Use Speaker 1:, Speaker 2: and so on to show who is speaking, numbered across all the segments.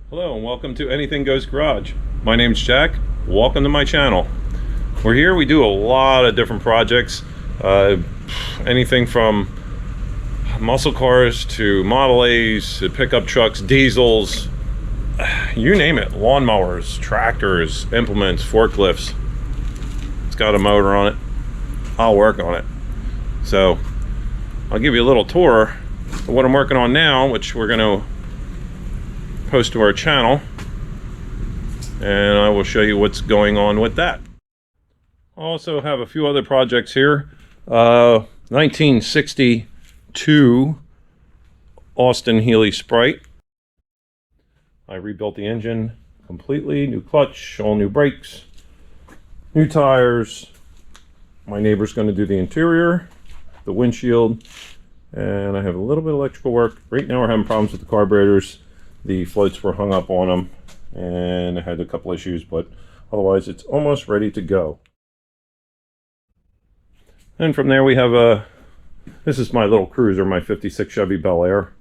Speaker 1: Hello and welcome to Anything Goes Garage. My name's Jack. Welcome to my channel. We're here, we do a lot of different projects. Anything from muscle cars to Model A's to pickup trucks, diesels, you name it. Lawnmowers, tractors, implements, forklifts. It's got a motor on it. I'll work on it. So I'll give you a little tour of what I'm working on now, which we're going to post to our channel, and I will show you what's going on with that. I also have a few other projects here. 1962 Austin Healey Sprite. I rebuilt the engine completely, new clutch, all new brakes, new tires. My neighbor's going to do the interior, the windshield, and I have a little bit of electrical work. Right now we're having problems with the carburetors. The floats were hung up on them, and I had a couple issues, but otherwise it's almost ready to go. And from there we have this is my little cruiser, my 56 Chevy Bel Air.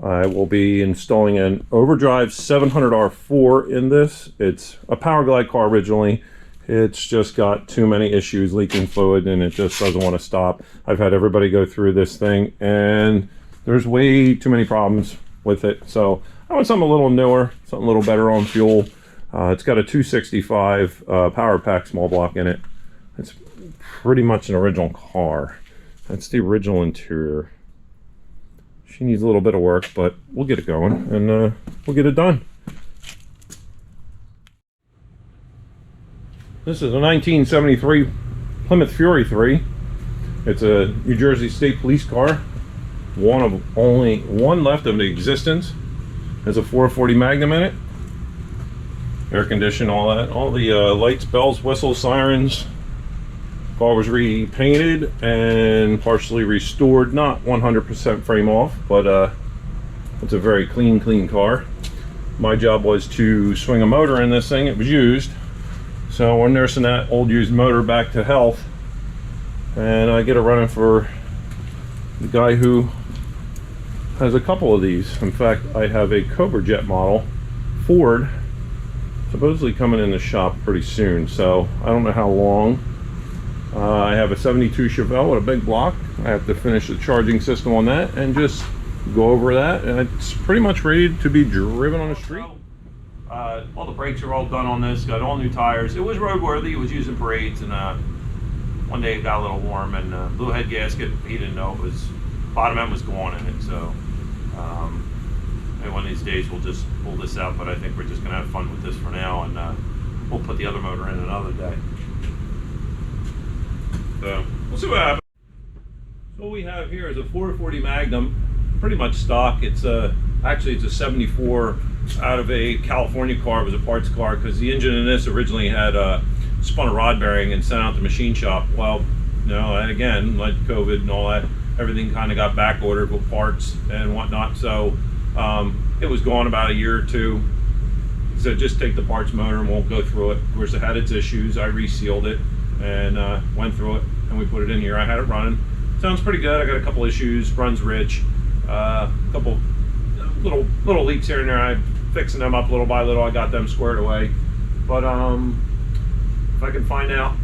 Speaker 1: I will be installing an overdrive 700R4 in this. It's a Power Glide car originally. It's just got too many issues, leaking fluid, and it just doesn't want to stop. I've had everybody go through this thing, and there's way too many problems with it. So I want something a little newer, something a little better on fuel. It's got a 265 power pack small block in it. It's pretty much an original car. That's the original interior. She needs a little bit of work, but we'll get it going, and we'll get it done. This is a 1973 Plymouth Fury 3. It's a New Jersey State Police car. One of only one left of the existence. There's a 440 Magnum in it. Air conditioned, all that. All the lights, bells, whistles, sirens. Car was repainted and partially restored. Not 100% frame off, but it's a very clean car. My job was to swing a motor in this thing. It was used. So we're nursing that old used motor back to health. And I get it running for the guy who has a couple of these. In fact, I have a Cobra Jet model, Ford, supposedly coming in the shop pretty soon, so I don't know how long. I have a 72 Chevelle with a big block. I have to finish the charging system on that and just go over that, and it's pretty much ready to be driven on the street. All the brakes are all done on this, got all new tires. It was roadworthy, it was used in parades, and one day it got a little warm, and blew head gasket. He didn't know it was, bottom end was going in it, so maybe one of these days we'll just pull this out, but I think we're just going to have fun with this for now, and we'll put the other motor in another day. So we'll see what happens. So what we have here is a 440 Magnum, pretty much stock. It's actually it's a 74 out of a California car. It was a parts car because the engine in this originally had spun a rod bearing and sent out to machine shop. Well, and again, like COVID and all that, everything kind of got back ordered with parts and whatnot, so it was gone about a year or two. So just take the parts motor and won't go through it. Of course, it had its issues. I resealed it and went through it, and we put it in here. I had it running. Sounds pretty good. I got a couple issues. Runs rich. A couple little leaks here and there. I'm fixing them up little by little. I got them squared away. But if I can find out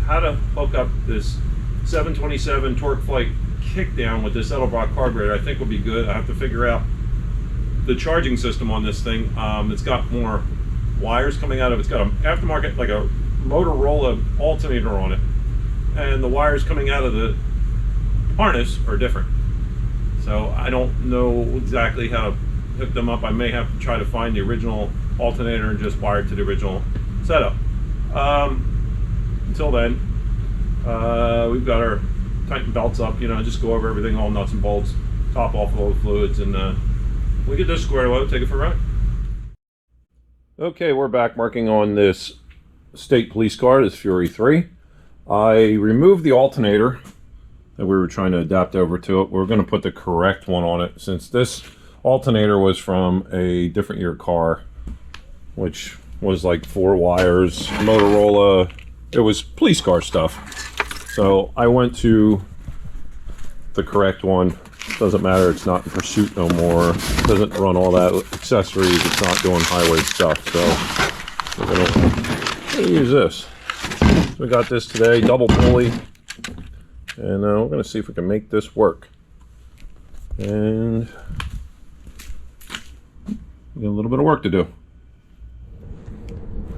Speaker 1: how to hook up this 727 Torque Flight kickdown with this Edelbrock carburetor, I think will be good. I have to figure out the charging system on this thing. It's got more wires coming out of it. It's got an aftermarket, like a Motorola alternator on it, and the wires coming out of the harness are different. So I don't know exactly how to hook them up. I may have to try to find the original alternator and just wire it to the original setup. Until then, we've got our tighten belts up, just go over everything, all nuts and bolts, top off all the fluids, and we get this squared away, take it for a ride. Okay, we're back working on this state police car, this Fury 3. I removed the alternator that we were trying to adapt over to it. We're going to put the correct one on it, since this alternator was from a different year car, which was like 4 wires, Motorola. It was police car stuff. So I went to the correct one Doesn't matter, it's not in pursuit no more. It doesn't run all that accessories, it's not doing highway stuff, so we're gonna use this. We got this today, double pulley, and we're gonna see if we can make this work. And we got a little bit of work to do.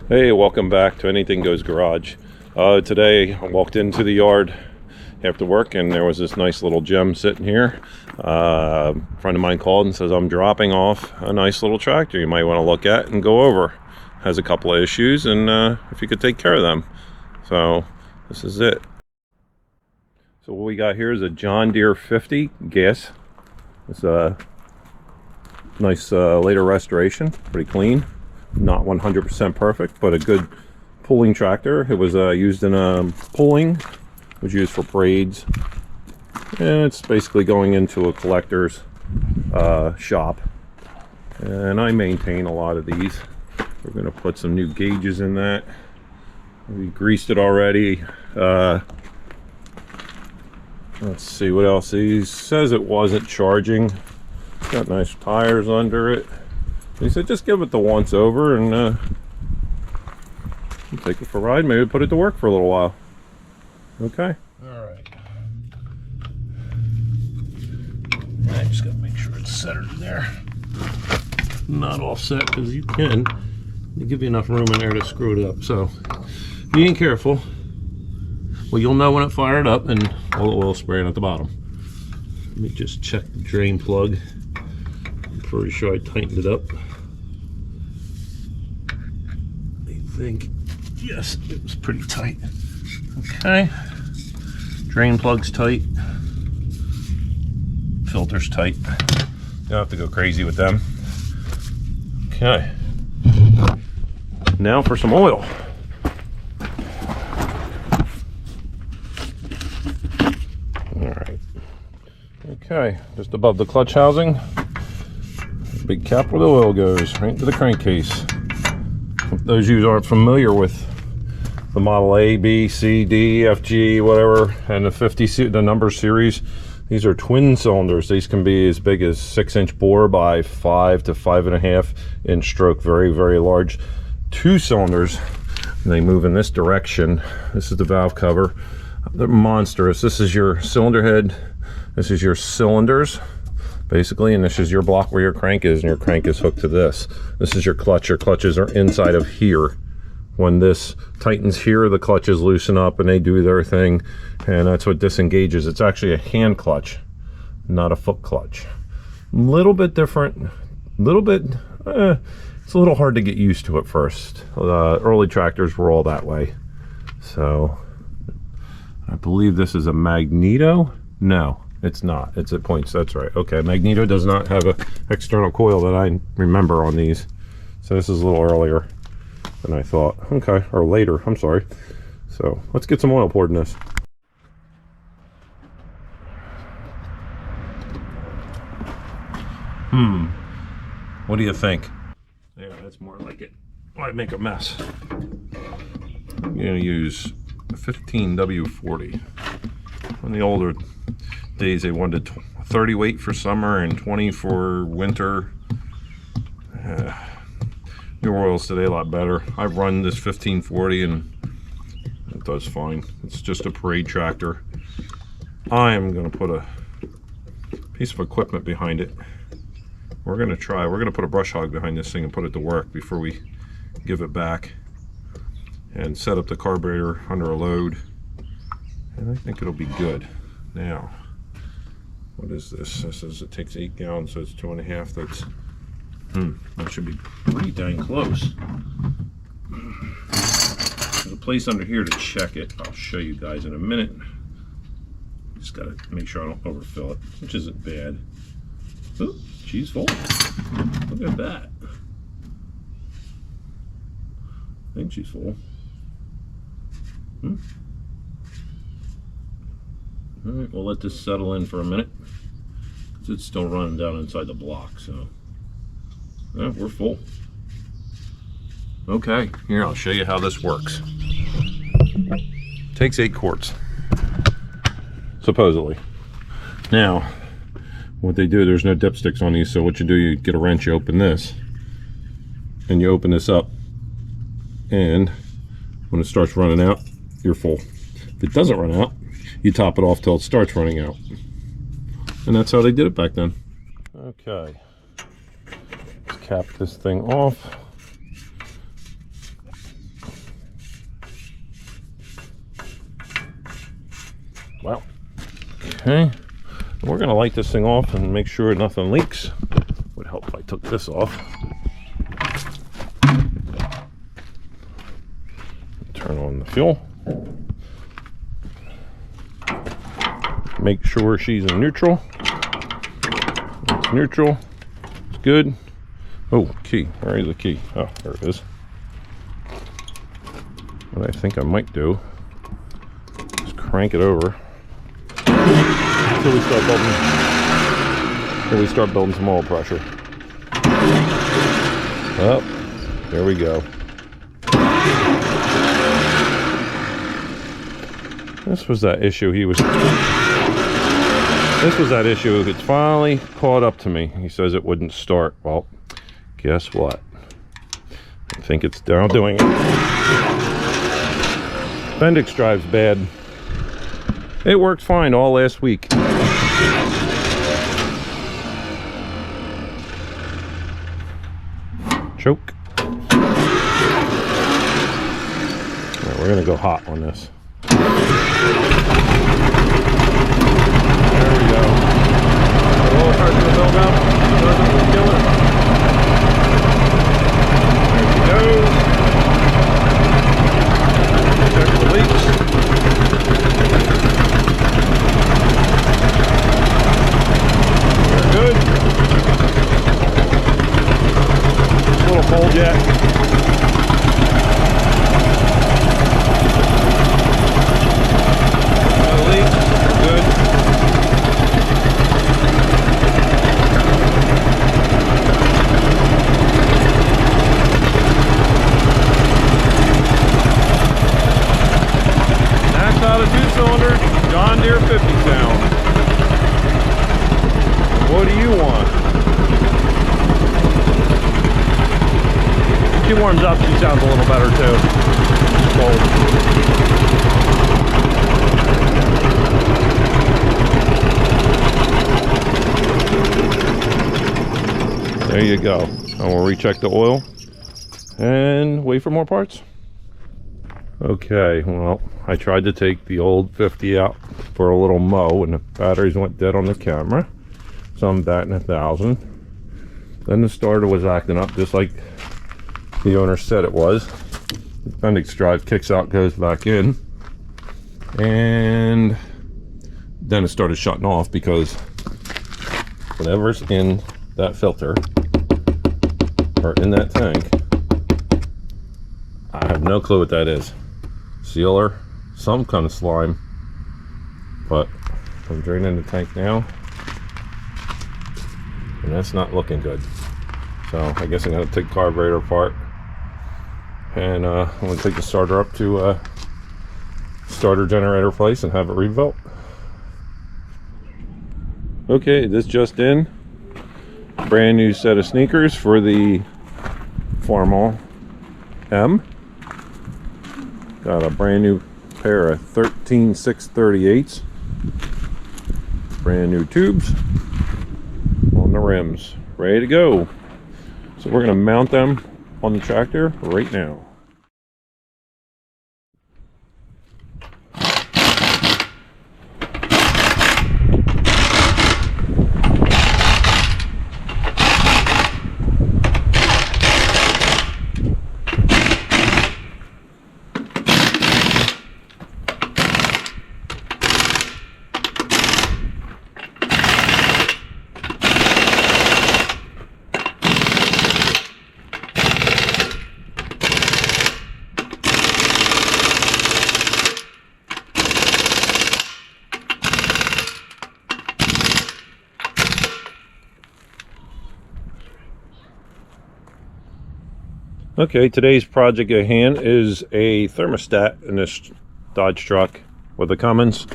Speaker 1: Hey, welcome back to Anything Goes Garage. Today I walked into the yard after work and there was this nice little gem sitting here. A friend of mine called and says, I'm dropping off a nice little tractor you might want to look at and go over. Has a couple of issues, and if you could take care of them. So this is it. So what we got here is a John Deere 50 gas. It's a nice later restoration, pretty clean. Not 100% perfect, but a good pulling tractor. It was used in pulling, was used for braids, and it's basically going into a collector's shop. And I maintain a lot of these. We're going to put some new gauges in that. We greased it already. Let's see what else. He says it wasn't charging. It's got nice tires under it. He said just give it the once over and take it for a ride. Maybe put it to work for a little while. Okay. All right. I just got to make sure it's centered in there. Not offset, because you can. They give you enough room in there to screw it up. So if you ain't careful, well, you'll know when it fired up and all the oil spraying at the bottom. Let me just check the drain plug. I'm pretty sure I tightened it up. I think, yes, it was pretty tight. Okay. Drain plug's tight. Filter's tight. You don't have to go crazy with them. Okay. Now for some oil. Alright. Okay, just above the clutch housing, big cap where the oil goes, right into the crankcase. If those of you aren't familiar with the Model A, B, C, D, F, G, whatever, and the number series, these are twin cylinders. These can be as big as 6-inch bore by 5 to 5.5 inch stroke. Very, very large. 2 cylinders. And they move in this direction. This is the valve cover. They're monstrous. This is your cylinder head. This is your cylinders, basically, and this is your block where your crank is, and your crank is hooked to this. This is your clutch. Your clutches are inside of here. When this tightens here, the clutches loosen up and they do their thing, and that's what disengages. It's actually a hand clutch, not a foot clutch. A little bit different, it's a little hard to get used to at first. Early tractors were all that way. So I believe this is a magneto. No, it's not. It's at points. That's right. Okay, magneto does not have a external coil that I remember on these. So this is a little earlier than I thought. Okay, or later, I'm sorry. So let's get some oil poured in this. What do you think? Yeah, that's more like it. Why make a mess? I'm gonna use a 15W40. In the older days, they wanted 30 weight for summer and 20 for winter. New oils today a lot better. I've run this 1540 and it does fine. It's just a parade tractor. I am going to put a piece of equipment behind it. We're going to put a brush hog behind this thing and put it to work before we give it back and set up the carburetor under a load. And I think it'll be good. Now, what is this? This says it takes 8 gallons, so it's 2.5. That's that should be pretty dang close. There's a place under here to check it. I'll show you guys in a minute. Just gotta make sure I don't overfill it, which isn't bad. Ooh, she's full. Look at that. I think she's full. All right, we'll let this settle in for a minute, because it's still running down inside the block, so yeah, we're full. Okay, here, I'll show you how this works. Takes 8 quarts, supposedly. Now, what they do, there's no dipsticks on these, so what you do, you get a wrench, you open this, and you open this up, and when it starts running out, you're full. If it doesn't run out, you top it off till it starts running out. And that's how they did it back then. Okay, let's cap this thing off. Wow. Okay, we're gonna light this thing off and make sure nothing leaks. Would help if I took this off. Turn on the fuel. Make sure she's in neutral. It's neutral. It's good. Oh, key. Where is the key? Oh, there it is. What I think I might do is crank it over until we start building some oil pressure. Oh, there we go. This was that issue it's finally caught up to me. He says it wouldn't start. Well, guess what? I think it's now doing it. Bendix drive's bad. It worked fine all last week. Choke. Right, we're gonna go hot on this. There we go. A little pressure to build up. Doesn't kill it. There she goes. Check the leaks. Very good. A little cold yet. Two-cylinder John Deere 50 sound. What do you want? She warms up, she sounds a little better too. Cold. There you go. And we'll recheck the oil and wait for more parts. Okay, well, I tried to take the old 50 out for a little mow and the batteries went dead on the camera, so I'm batting 1,000. Then the starter was acting up just like the owner said it was. The Bendix drive kicks out, goes back in, and then it started shutting off because whatever's in that filter or in that tank, I have no clue what that is. Sealer, some kind of slime, but I'm draining the tank now and that's not looking good. So I guess I'm going to take the carburetor apart and I'm going to take the starter up to starter generator place and have it rebuilt. Okay, this just in. Brand new set of sneakers for the Farmall M. Got a brand new pair of 13.638s. Brand new tubes on the rims. Ready to go. So we're going to mount them on the tractor right now. Okay, today's project at hand is a thermostat in this Dodge truck with the Cummins.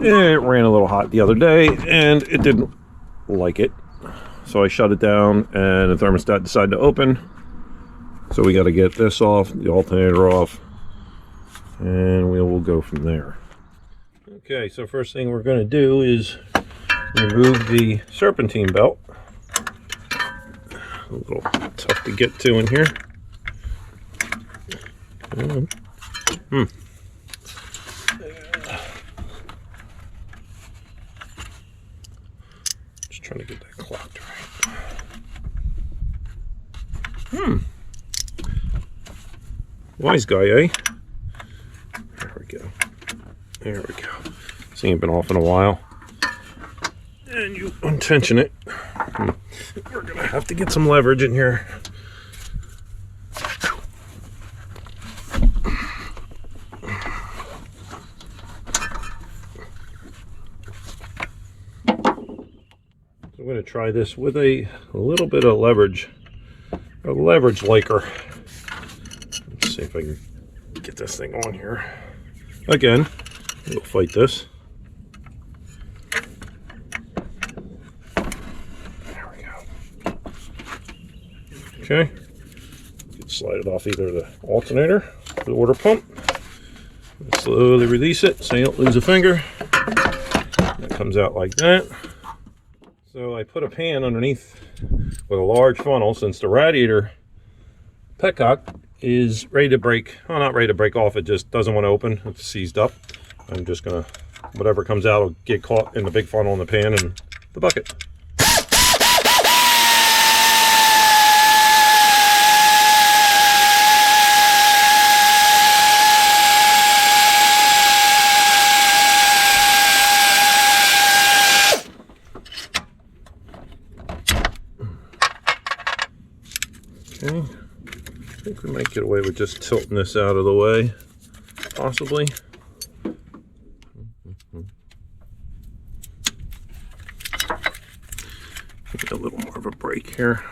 Speaker 1: It ran a little hot the other day and it didn't like it. So I shut it down and the thermostat decided to open. So we got to get this off, the alternator off, and we will go from there. Okay, so first thing we're going to do is remove the serpentine belt. A little tough to get to in here. Just trying to get that clocked right. Wise guy, eh? There we go. There we go. This thing ain't been off in a while. And you untension it. We're gonna have to get some leverage in here. So I'm gonna try this with a little bit of leverage, a leverage liker. Let's see if I can get this thing on here. Again, we'll fight this. There we go. Okay. You can slide it off either the alternator or the water pump. Slowly release it so you don't lose a finger. That comes out like that. So I put a pan underneath with a large funnel since the radiator petcock is ready to break. Well, not ready to break off, it just doesn't want to open. It's seized up. I'm just gonna, whatever comes out will get caught in the big funnel in the pan and the bucket. Okay, I think we might get away with just tilting this out of the way, possibly. Get a little more of a break here.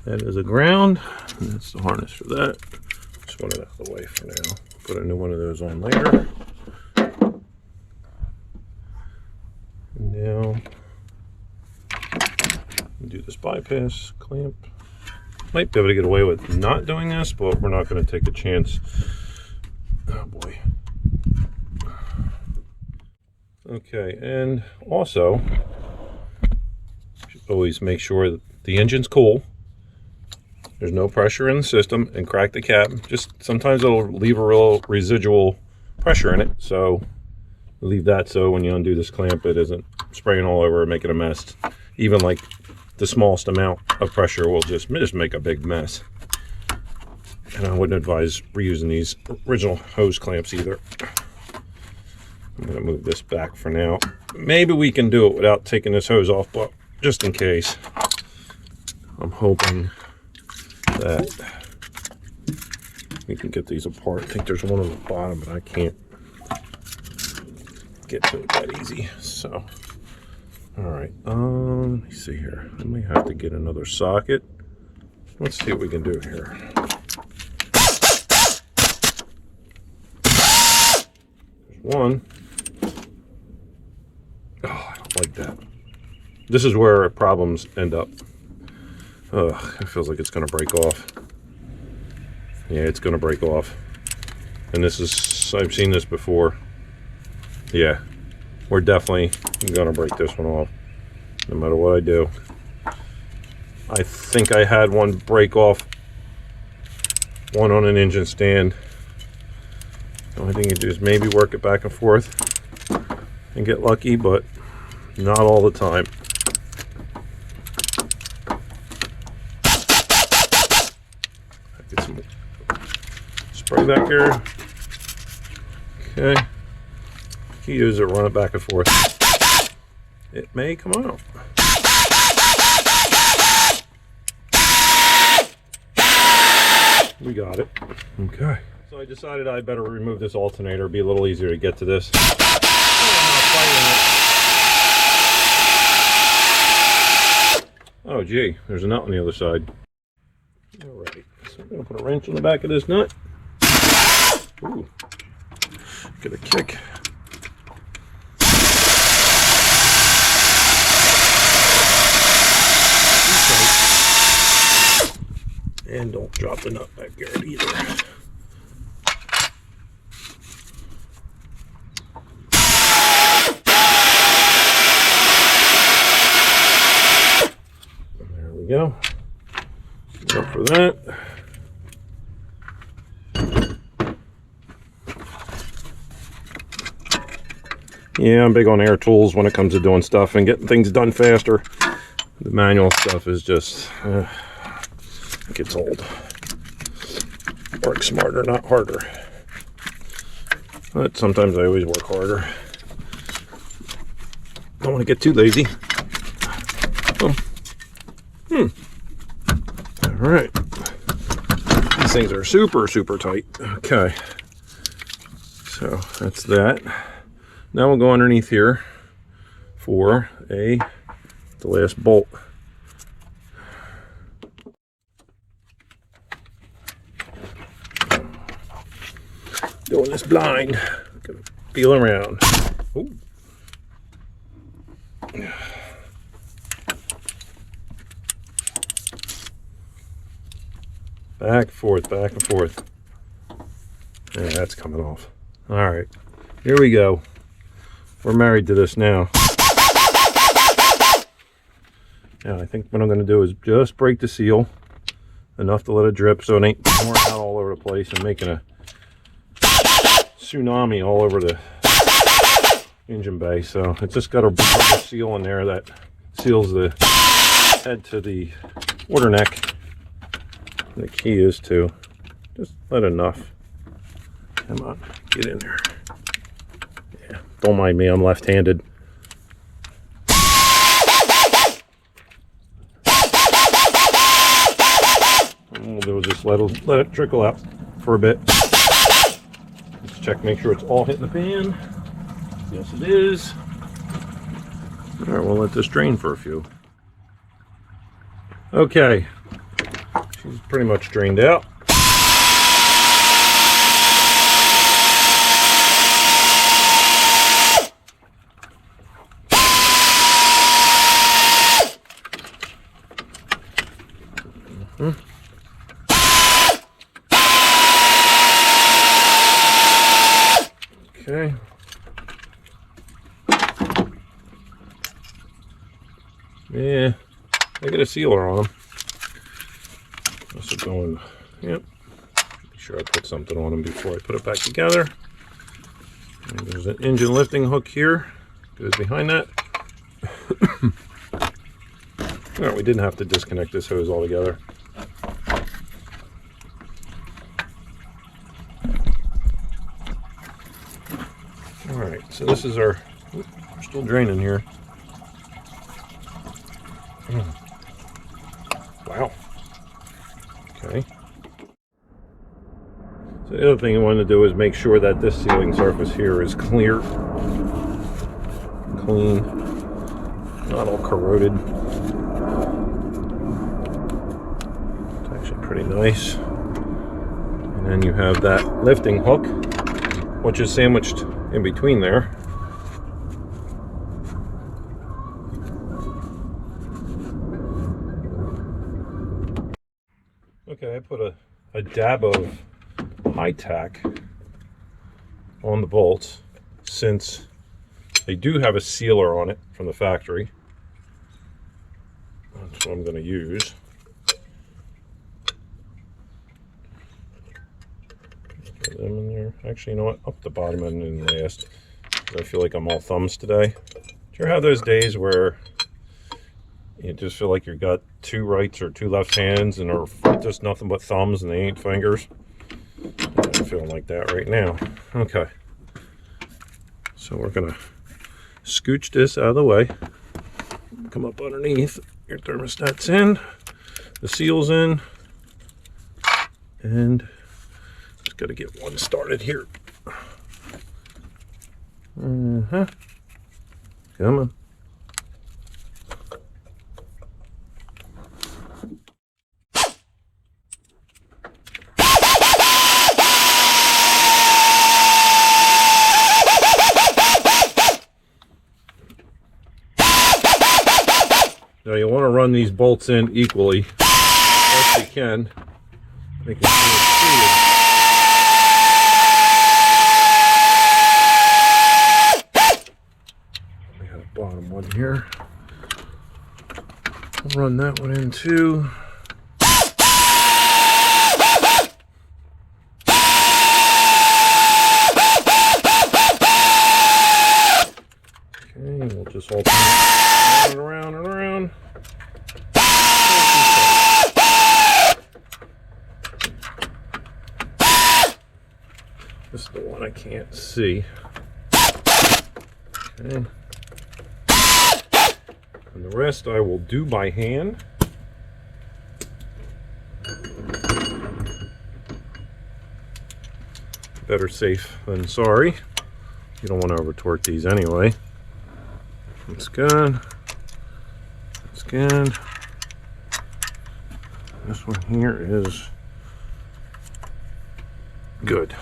Speaker 1: That is a ground, and that's the harness for that. Just want it out of the way for now. Put a new one of those on later. Now, do this bypass clamp. Might be able to get away with not doing this, but we're not going to take a chance. Oh boy. Okay, and also, should always make sure that the engine's cool. There's no pressure in the system, and crack the cap. Just sometimes it'll leave a real residual pressure in it, so leave that so when you undo this clamp it isn't spraying all over and making a mess. Even like the smallest amount of pressure will just make a big mess. And I wouldn't advise reusing these original hose clamps either. I'm going to move this back for now. Maybe we can do it without taking this hose off, but just in case, I'm hoping that we can get these apart. I think there's one on the bottom, but I can't get to it that easy. So, all right, let me see here. I may have to get another socket. Let's see what we can do here. There's one. Oh, I don't like that. This is where problems end up. Ugh, it feels like it's gonna break off. Yeah, it's gonna break off. And this is, I've seen this before. Yeah, we're definitely gonna break this one off, no matter what I do. I think I had one break off, one on an engine stand. The only thing you do is maybe work it back and forth and get lucky, but not all the time. Get some spray back here. Okay. You use it, run it back and forth. It may come out. We got it. Okay. So I decided I better remove this alternator. It'd be a little easier to get to this. Oh gee, there's a nut on the other side. Alright, I'm going to put a wrench on the back of this nut. Ooh, get a kick. And don't drop the nut back there either. There we go. Look for that. Yeah, I'm big on air tools when it comes to doing stuff and getting things done faster. The manual stuff is just, it gets old. Work smarter, not harder. But sometimes I always work harder. Don't want to get too lazy. All right. These things are super, super tight. Okay. So that's that. Now we'll go underneath here for the last bolt. Doing this blind. Gonna feel around. Ooh. Back and forth, back and forth. Yeah, that's coming off. All right, here we go. We're married to this now. Now I think what I'm going to do is just break the seal enough to let it drip so it ain't pouring out all over the place and making a tsunami all over the engine bay. So it's just got a rubber seal in there that seals the head to the water neck. And the key is to just let enough. Come on, get in there. Yeah, don't mind me, I'm left-handed. And we'll do is just let it trickle out for a bit. Let's check, make sure it's all hitting the pan. Yes, it is. All right, we'll let this drain for a few. Okay, she's pretty much drained out. Okay. Yeah, I get a sealer on them. Also going, yep. Make sure I put something on them before I put it back together. And there's an engine lifting hook here. Goes behind that. All right, we didn't have to disconnect this hose altogether. All right, so this is our, we're still draining here. Wow. Okay. So the other thing I wanted to do is make sure that this sealing surface here is clear, clean, not all corroded. It's actually pretty nice. And then you have that lifting hook, which is sandwiched in between there. Okay, I put a dab of high tack on the bolts since they do have a sealer on it from the factory. That's what I'm going to use. Put them in there. Actually, you know what? Up the bottom and then last. I feel like I'm all thumbs today. Do you ever have those days where you just feel like you've got two rights or two left hands and are just nothing but thumbs and they ain't fingers? I'm feeling like that right now. Okay. So we're going to scooch this out of the way. Come up underneath. Your thermostat's in. The seal's in. And just got to get one started here. Come on. Now you want to run these bolts in equally, best you can. I think it's we got a bottom one here. I'll run that one in too. Okay, we'll just alternate around and around. This is the one I can't see. Okay. And the rest I will do by hand. Better safe than sorry. You don't want to over torque these anyway. That's good. That's good. This one here is good.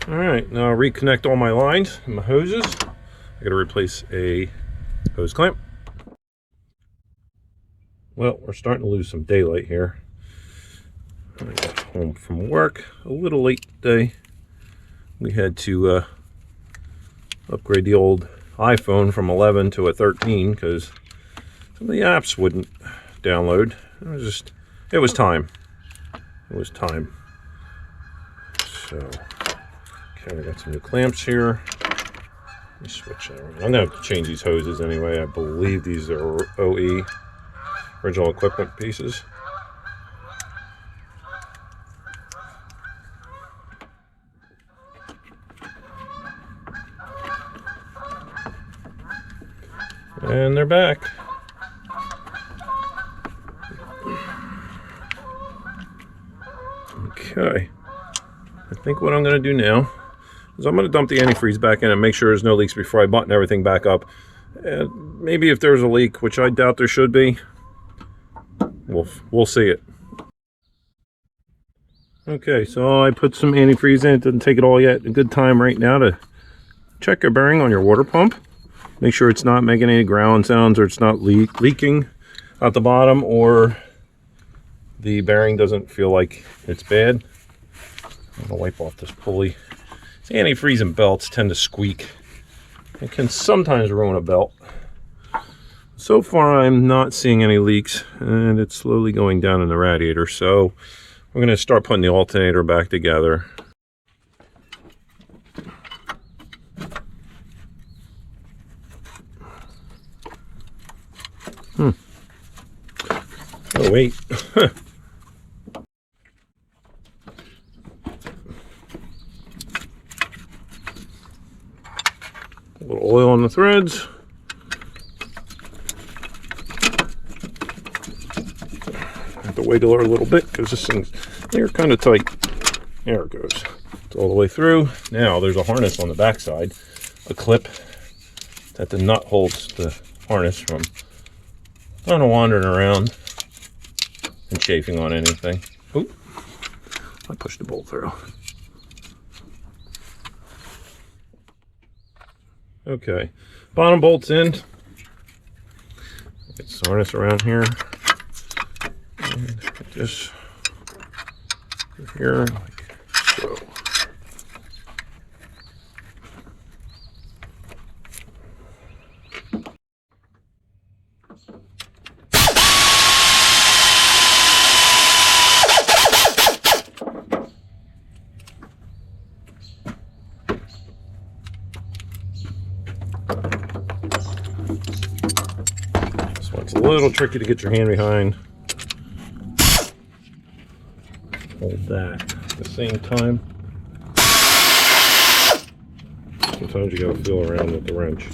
Speaker 1: Alright, now I'll reconnect all my lines and my hoses. I gotta replace a hose clamp. Well, we're starting to lose some daylight here. I got home from work a little late today. We had to upgrade the old iPhone from 11 to a 13 because some of the apps wouldn't download. It was time. It was time. So, okay, I got some new clamps here. Let me switch that around. I'm gonna have to change these hoses anyway. I believe these are OE, original equipment pieces. And they're back. Okay. I think what I'm going to do now is I'm going to dump the antifreeze back in and make sure there's no leaks before I button everything back up. And maybe if there's a leak, which I doubt there should be, we'll see it. Okay, so I put some antifreeze in. It didn't take it all yet. A good time right now to check your bearing on your water pump. Make sure it's not making any ground sounds or it's not leaking out the bottom or the bearing doesn't feel like it's bad. I'm gonna wipe off this pulley. Antifreeze and belts tend to squeak. It can sometimes ruin a belt. So far I'm not seeing any leaks and it's slowly going down in the radiator. So we're gonna start putting the alternator back together. Oh wait. A little oil on the threads. Have to wiggle her a little bit because this thing's, they're kind of tight. There it goes. It's all the way through. Now there's a harness on the back side, a clip that the nut holds the harness from kind of wandering around and chafing on anything. Oop, I pushed the bolt through. Okay, bottom bolt's in. Get this harness around here. And get this here like so. This one's a little tricky to get your hand behind. Hold that at the same time. Sometimes you gotta feel around with the wrench.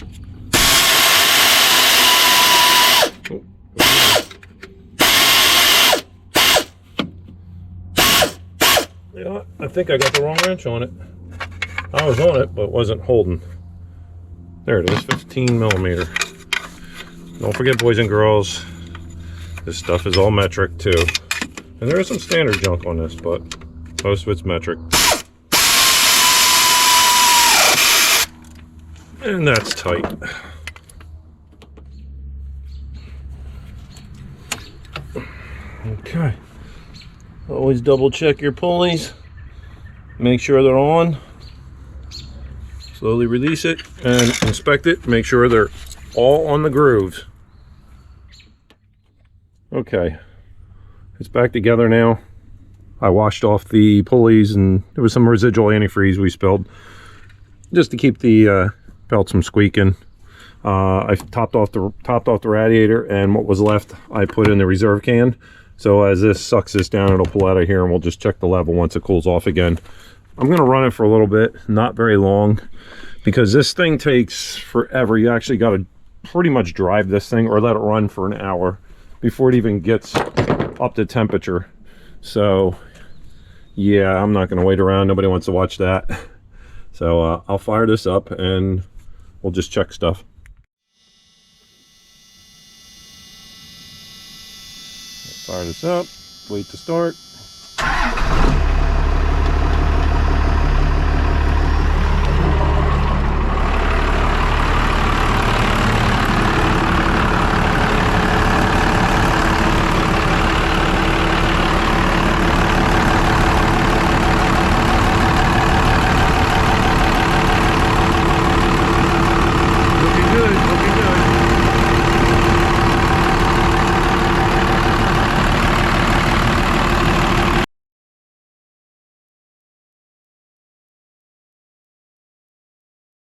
Speaker 1: Oh. Yeah, I think I got the wrong wrench on it. I was on it, but it wasn't holding. There it is, 15 millimeter. Don't forget, boys and girls, this stuff is all metric too. And there is some standard junk on this, but most of it's metric. And that's tight. Okay. Always double check your pulleys. Make sure they're on. Slowly release it and inspect it. Make sure they're all on the grooves. Okay. It's back together now. I washed off the pulleys and there was some residual antifreeze we spilled just to keep the belts from squeaking. I topped off the radiator, and what was left I put in the reserve can. So as this sucks this down, it'll pull out of here, and we'll just check the level once it cools off again. I'm going to run it for a little bit, not very long, because this thing takes forever. You actually got to pretty much drive this thing or let it run for an hour before it even gets up to temperature. So yeah, I'm not going to wait around. Nobody wants to watch that. So I'll fire this up and we'll just check stuff. Fire this up, wait to start.